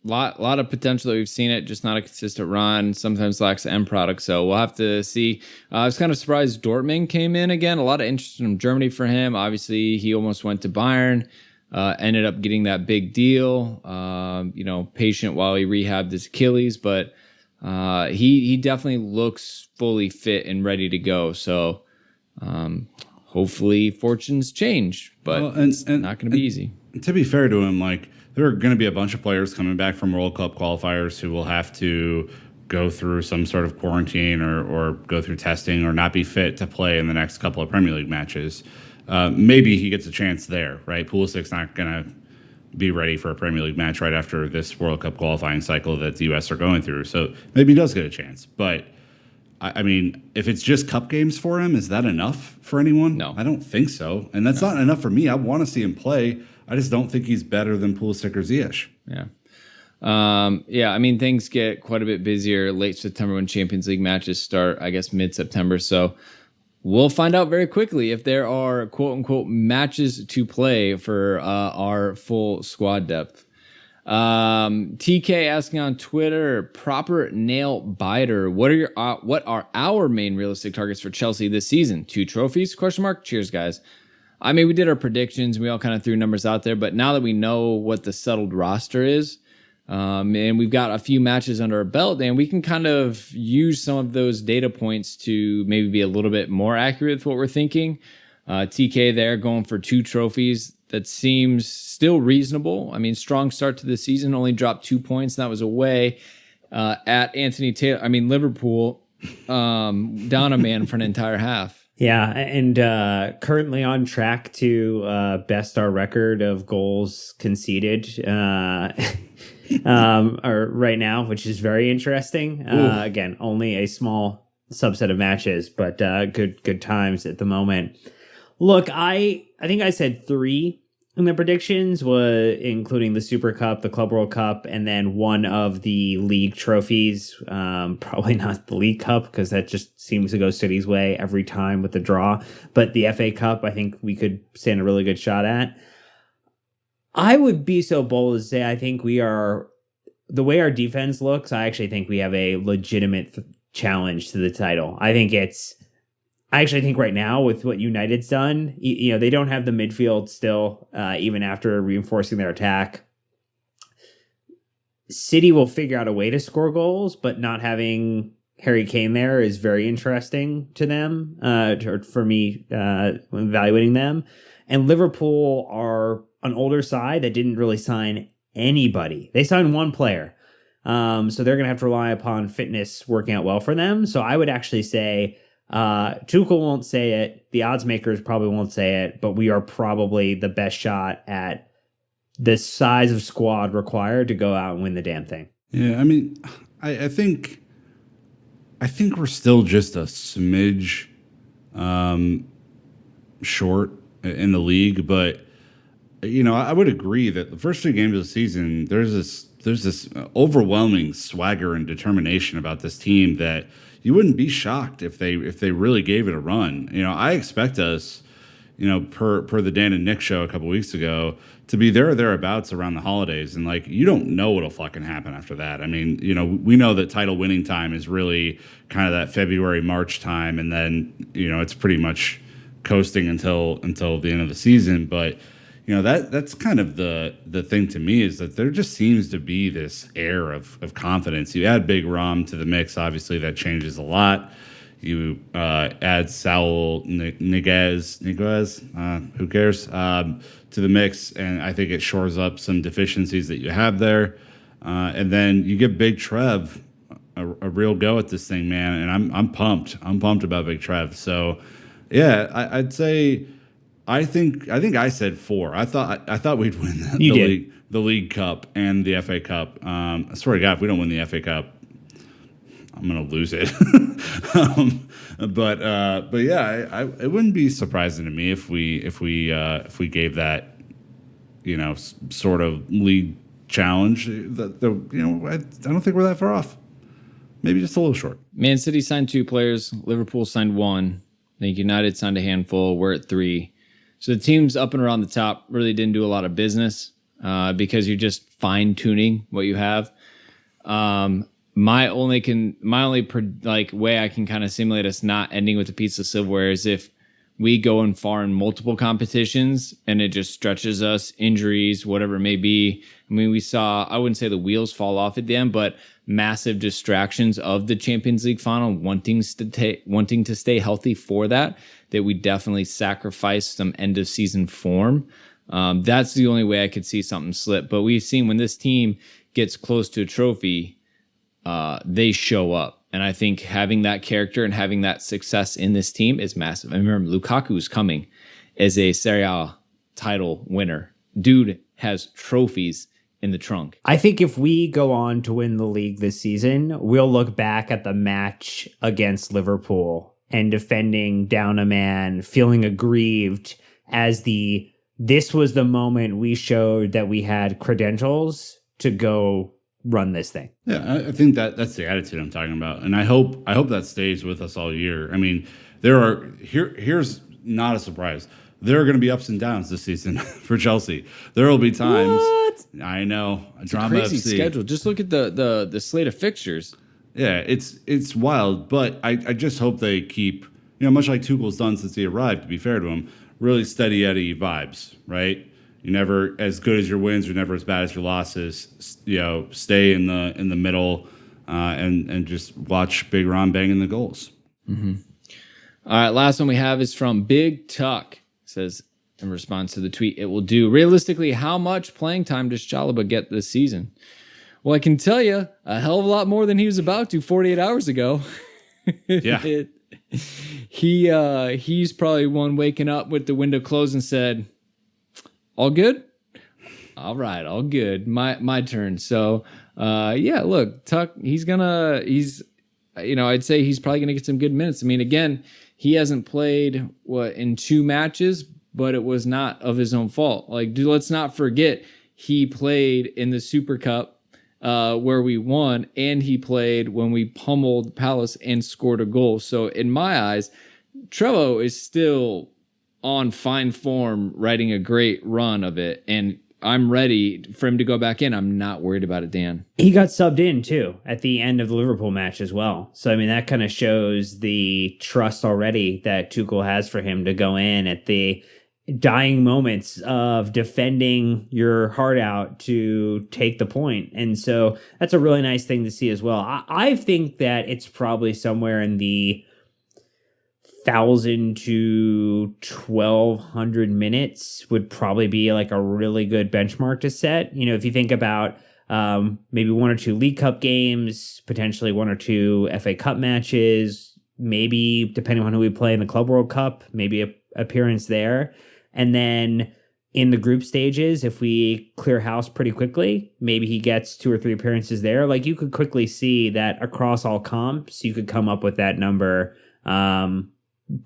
lot of potential that we've seen it, just not a consistent run, sometimes lacks the end product, so we'll have to see. I was kind of surprised Dortmund came in again. A lot of interest from Germany for him. Obviously, he almost went to Bayern, ended up getting that big deal, patient while he rehabbed his Achilles, but he definitely looks fully fit and ready to go, so hopefully fortunes change, but it's not going to be easy. To be fair to him, there are going to be a bunch of players coming back from World Cup qualifiers who will have to go through some sort of quarantine or go through testing or not be fit to play in the next couple of Premier League matches. Maybe he gets a chance there, right? Pulisic's not going to be ready for a Premier League match right after this World Cup qualifying cycle that the U.S. are going through. So maybe he does get a chance. But, I mean, if it's just cup games for him, is that enough for anyone? No. I don't think so. And that's not enough for me. I want to see him play. I just don't think he's better than Pulisic or Ziyech. Yeah. I mean, things get quite a bit busier late September when Champions League matches start, I guess, mid-September. So we'll find out very quickly if there are quote-unquote matches to play for our full squad depth. TK asking on Twitter, proper nail biter. What are our main realistic targets for Chelsea this season? 2 trophies? ? Cheers, guys. I mean, we did our predictions. We all kind of threw numbers out there, but now that we know what the settled roster is, and we've got a few matches under our belt, and we can kind of use some of those data points to maybe be a little bit more accurate with what we're thinking. TK there going for 2 trophies. That seems still reasonable. I mean, strong start to the season, only dropped 2 points. And that was away at Anthony Taylor. I mean, Liverpool down a man for an entire half. Yeah, and currently on track to best our record of goals conceded or right now, which is very interesting. Again, only a small subset of matches, but good times at the moment. Look, I think I said 3 in the predictions, was including the Super Cup, the Club World Cup, and then one of the league trophies. Probably not the League Cup, because that just seems to go City's way every time with the draw. But the FA Cup, I think we could stand a really good shot at. I would be so bold as to say I think we are, the way our defense looks, I actually think we have a legitimate challenge to the title. I actually think right now with what United's done, they don't have the midfield still, even after reinforcing their attack. City will figure out a way to score goals, but not having Harry Kane there is very interesting to them, for me, when evaluating them. And Liverpool are an older side that didn't really sign anybody. They signed 1 player. So they're going to have to rely upon fitness working out well for them. So I would actually say, Tuchel won't say it. The odds makers probably won't say it, but we are probably the best shot at the size of squad required to go out and win the damn thing. Yeah, I mean, I think we're still just a smidge short in the league, but I would agree that the first 2 games of the season, there's this overwhelming swagger and determination about this team that you wouldn't be shocked if they really gave it a run. I expect us, per the Dan and Nick show a couple weeks ago, to be there or thereabouts around the holidays. And you don't know what'll fucking happen after that. I mean, we know that title winning time is really kind of that February, March time. And then, it's pretty much coasting until the end of the season. But, that's kind of the thing to me, is that there just seems to be this air of confidence. You add Big Rom to the mix, obviously that changes a lot. You add Saúl Ñíguez, who cares, to the mix, and I think it shores up some deficiencies that you have there. And then you give Big Trev a real go at this thing, man. And I'm pumped. I'm pumped about Big Trev. So, yeah, I'd say I think I said 4. I thought we'd win the League Cup and the FA Cup. I swear to God, if we don't win the FA Cup, I'm gonna lose it. But yeah, it wouldn't be surprising to me if we gave that, sort of league challenge. I don't think we're that far off. Maybe just a little short. Man City signed 2 players. Liverpool signed 1. I think United signed a handful. We're at 3. So the teams up and around the top really didn't do a lot of business because you're just fine tuning what you have. My only way I can kind of simulate us not ending with a piece of silverware is if we go in far in multiple competitions and it just stretches us, injuries, whatever it may be. I mean, we saw, I wouldn't say the wheels fall off at the end, but massive distractions of the Champions League final, wanting to stay healthy for that we definitely sacrificed some end of season form. That's the only way I could see something slip. But we've seen when this team gets close to a trophy, they show up. And I think having that character and having that success in this team is massive. I remember Lukaku is coming as a Serie A title winner. Dude has trophies in the trunk. I think if we go on to win the league this season, we'll look back at the match against Liverpool and defending down a man, feeling aggrieved as this was the moment we showed that we had credentials to go run this thing. Yeah, I think that's the attitude I'm talking about, and I hope that stays with us all year. I mean, here's not a surprise. There are going to be ups and downs this season for Chelsea. There will be times. What? I know, it's a crazy schedule. Just look at the slate of fixtures. Yeah, it's wild, but I just hope they keep, much like Tuchel's done since he arrived. To be fair to him, really steady Eddie vibes, right? You're never as good as your wins. You're never as bad as your losses. Stay in the middle and just watch Big Ron banging the goals. Mm-hmm. All right, last one we have is from Big Tuck. It says in response to the tweet, "It will do. Realistically, how much playing time does Chalobah get this season?" Well, I can tell you a hell of a lot more than he was about to 48 hours ago. Yeah. He's probably one waking up with the window closed and said, "All good? All right, all good. My turn." So, yeah, look, Tuck, I'd say he's probably going to get some good minutes. I mean, again, he hasn't played, in 2 matches, but it was not of his own fault. Let's not forget, he played in the Super Cup where we won, and he played when we pummeled Palace and scored a goal. So, in my eyes, Trevoh is still on fine form, riding a great run of it, and I'm ready for him to go back in. I'm not worried about it, Dan. He got subbed in too at the end of the Liverpool match as well. So I mean, that kind of shows the trust already that Tuchel has for him to go in at the dying moments of defending your heart out to take the point. And so that's a really nice thing to see as well. I think that it's probably somewhere in the 1,000 to 1,200 minutes would probably be like a really good benchmark to set. If you think about maybe 1 or 2 League Cup games, potentially 1 or 2 FA Cup matches, maybe depending on who we play in the Club World Cup, maybe a appearance there. And then in the group stages, if we clear house pretty quickly, maybe he gets 2 or 3 appearances there. You could quickly see that across all comps, you could come up with that number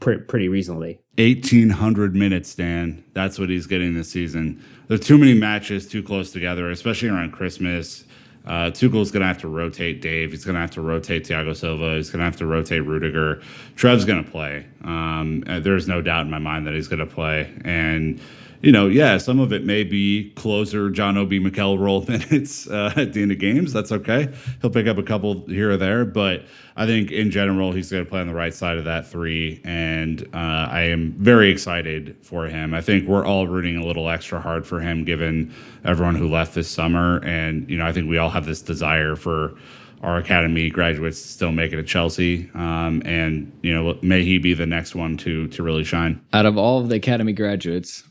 pretty reasonably. 1,800 minutes, Dan. That's what he's getting this season. There's too many matches too close together, especially around Christmas. Tuchel's going to have to rotate Dave. He's going to have to rotate Thiago Silva. He's going to have to rotate Rudiger. Trev's going to play. There's no doubt in my mind that he's going to play. And, some of it may be closer John Obi Mikel role minutes at the end of games. That's okay. He'll pick up a couple here or there. But I think in general, he's going to play on the right side of that 3. And I am very excited for him. I think we're all rooting a little extra hard for him, given everyone who left this summer. And, I think we all have this desire for our academy graduates to still make it at Chelsea. And, may he be the next one to really shine. Out of all of the academy graduates,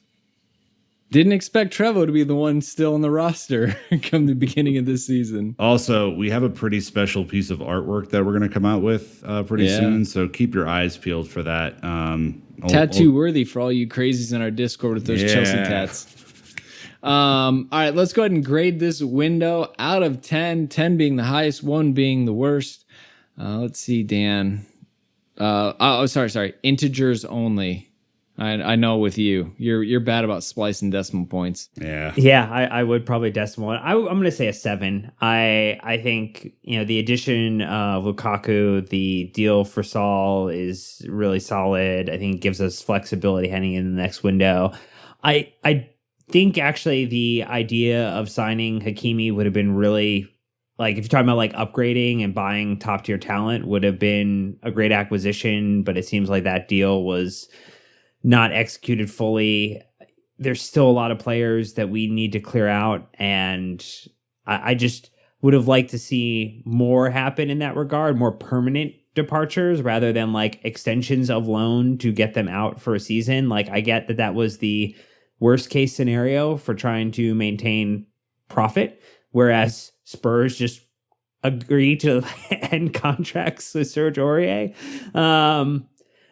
Didn't expect Trevoh to be the one still on the roster come the beginning of this season. Also, we have a pretty special piece of artwork that we're going to come out with pretty soon, so keep your eyes peeled for that. Tattoo worthy for all you crazies in our Discord with those Chelsea tats. All right, let's go ahead and grade this window out of 10, 10 being the highest, 1 being the worst. Let's see, Dan. Sorry. Integers only. I know with you're bad about splicing decimal points. Yeah, I would probably decimal it. I'm going to say a 7. I think the addition of Lukaku, the deal for Saul is really solid. I think it gives us flexibility heading in the next window. I think actually the idea of signing Hakimi would have been really, like, if you're talking about like upgrading and buying top tier talent, would have been a great acquisition, but it seems like that deal was not executed fully. There's still a lot of players that we need to clear out, and I just would have liked to see more happen in that regard, more permanent departures rather than like extensions of loan to get them out for a season. Like, I get that was the worst case scenario for trying to maintain profit, whereas Spurs just agree to end contracts with Serge Aurier.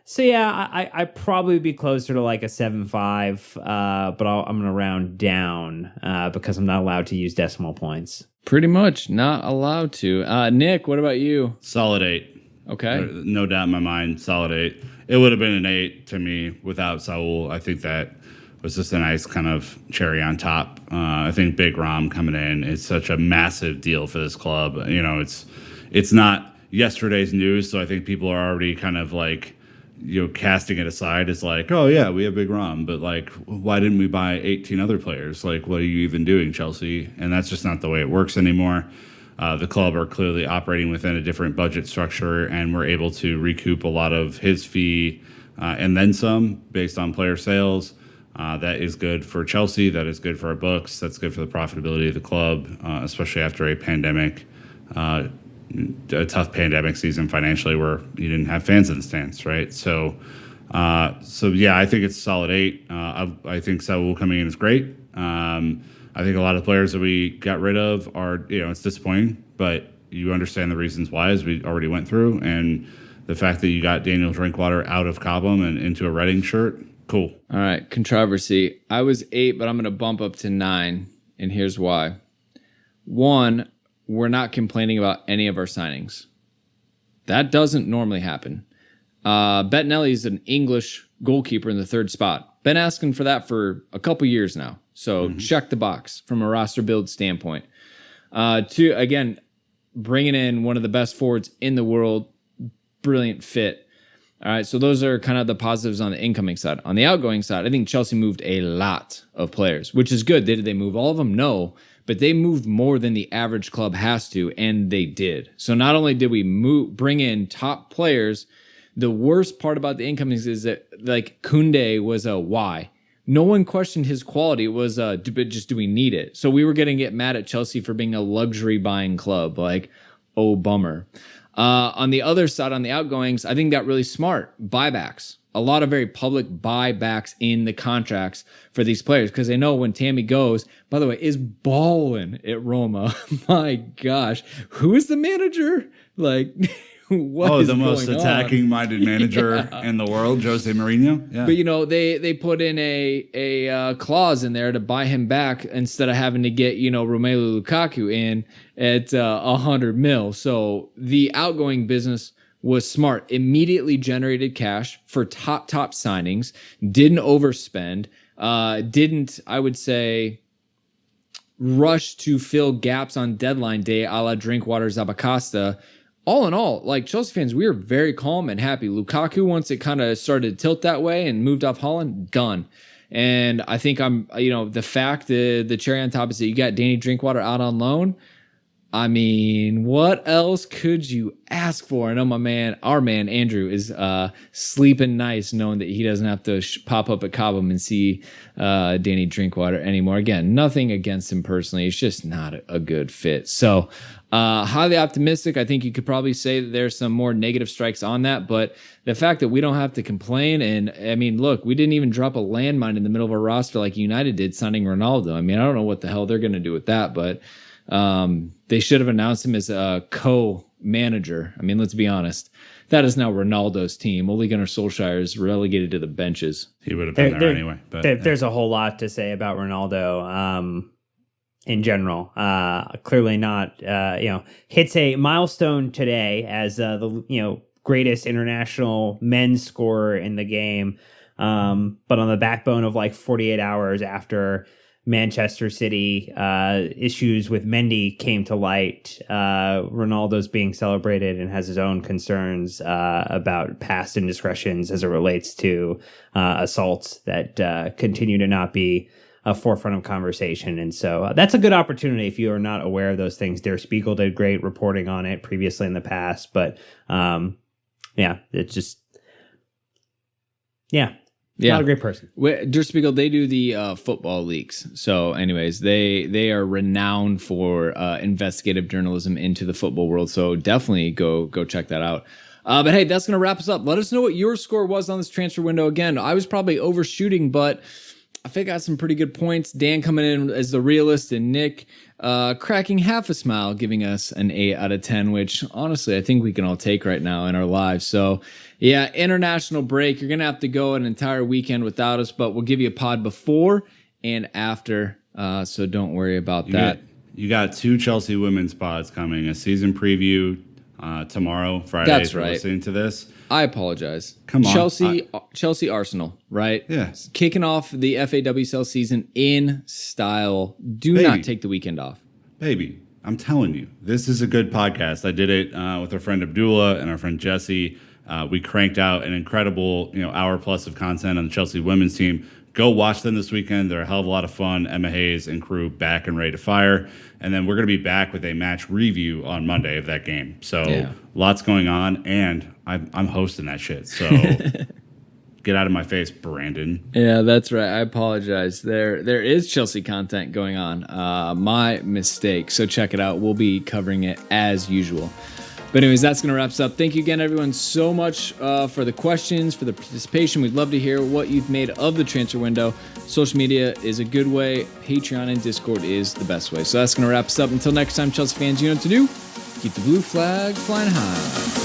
So yeah, I probably be closer to like a 7.5, but I'm going to round down because I'm not allowed to use decimal points. Pretty much not allowed to. Nick, what about you? Solid 8. Okay. No doubt in my mind, solid 8. It would have been an 8 to me without Saúl. I think that was just a nice kind of cherry on top. I think Big Rom coming in is such a massive deal for this club. It's not yesterday's news, so I think people are already kind of like, casting it aside as like, oh yeah, we have Big Rom, but like, why didn't we buy 18 other players? Like, what are you even doing, Chelsea? And that's just not the way it works anymore. The club are clearly operating within a different budget structure, and we're able to recoup a lot of his fee and then some based on player sales. That is good for Chelsea. That is good for our books. That's good for the profitability of the club, especially after a pandemic. A tough pandemic season financially where you didn't have fans in the stands, right? So yeah, I think it's a solid 8. I think Saúl coming in is great. I think a lot of players that we got rid of are, it's disappointing, but you understand the reasons why, as we already went through, and the fact that you got Daniel Drinkwater out of Cobham and into a Reading shirt, cool. All right, controversy. I was 8, but I'm going to bump up to 9, and here's why. 1, we're not complaining about any of our signings. That doesn't normally happen. Bettinelli is an English goalkeeper in the 3rd spot. Been asking for that for a couple years now. So check the box from a roster build standpoint. 2, again, bringing in one of the best forwards in the world. Brilliant fit. All right, so those are kind of the positives on the incoming side. On the outgoing side, I think Chelsea moved a lot of players, which is good. Did they move all of them? No. But they moved more than the average club has to, and they did. So not only did we bring in top players, the worst part about the incomings is that, like, Kounde was a why. No one questioned his quality. It was just, do we need it? So we were going to get mad at Chelsea for being a luxury buying club. Like, oh, bummer. On the other side, on the outgoings, I think that really smart. Buybacks. A lot of very public buybacks in the contracts for these players because they know when Tammy goes, by the way, is balling at Roma. My gosh. Who is the manager? Like, what is the most attacking-minded manager in the world, Jose Mourinho. Yeah. But, they put in a clause in there to buy him back instead of having to get, Romelu Lukaku in at 100 mil. So the outgoing business was smart, immediately generated cash for top signings, didn't overspend, didn't, I would say, rush to fill gaps on deadline day a la Drinkwater Zappacosta. All in all, like Chelsea fans, we were very calm and happy. Lukaku, once it kind of started to tilt that way and moved off Holland, done. And I think the fact, the cherry on top is that you got Danny Drinkwater out on loan. I mean, what else could you ask for? I know our man Andrew is sleeping nice, knowing that he doesn't have to pop up at Cobham and see Danny Drinkwater anymore. Again, nothing against him personally. It's just not a good fit. So highly optimistic. I think you could probably say that there's some more negative strikes on that, but the fact that we don't have to complain, and I mean, look, we didn't even drop a landmine in the middle of our roster like United did signing Ronaldo. I mean, I don't know what the hell they're going to do with that, but they should have announced him as a co-manager. I mean, let's be honest. That is now Ronaldo's team. Ole Gunnar Solskjaer is relegated to the benches. He would have been there anyway. But there's a whole lot to say about Ronaldo in general. Clearly not, hits a milestone today as the greatest international men's scorer in the game. But on the backbone of like 48 hours after Manchester City issues with Mendy came to light, Ronaldo's being celebrated and has his own concerns about past indiscretions as it relates to assaults that continue to not be a forefront of conversation. And so that's a good opportunity if you are not aware of those things. Der Spiegel did great reporting on it previously in the past, but it's just, not a great person. Der Spiegel, they do the football leaks. So anyways, they are renowned for investigative journalism into the football world. So definitely go check that out. But hey, that's going to wrap us up. Let us know what your score was on this transfer window. Again, I was probably overshooting, but I think I got some pretty good points. Dan coming in as the realist, and Nick cracking half a smile, giving us an 8 out of 10, which honestly I think we can all take right now in our lives. So yeah, international break. You're going to have to go an entire weekend without us, but we'll give you a pod before and after. So don't worry about that. You got 2 Chelsea women's pods coming, a season preview tomorrow, Friday. That's if you're right. listening to this. I apologize. Come on. Chelsea Arsenal, right? Yes. Kicking off the FAWSL season in style. Do not take the weekend off. Baby, I'm telling you, this is a good podcast. I did it with our friend Abdullah and our friend Jesse. We cranked out an incredible, hour plus of content on the Chelsea women's team. Go watch them this weekend. They're a hell of a lot of fun. Emma Hayes and crew back and ready to fire. And then we're going to be back with a match review on Monday of that game. So lots going on, and I'm hosting that shit. So get out of my face, Brandon. Yeah, that's right. I apologize. There is Chelsea content going on. My mistake. So check it out. We'll be covering it as usual. But anyways, that's going to wrap us up. Thank you again, everyone, so much for the questions, for the participation. We'd love to hear what you've made of the transfer window. Social media is a good way. Patreon and Discord is the best way. So that's going to wrap us up. Until next time, Chelsea fans, you know what to do. Keep the blue flag flying high.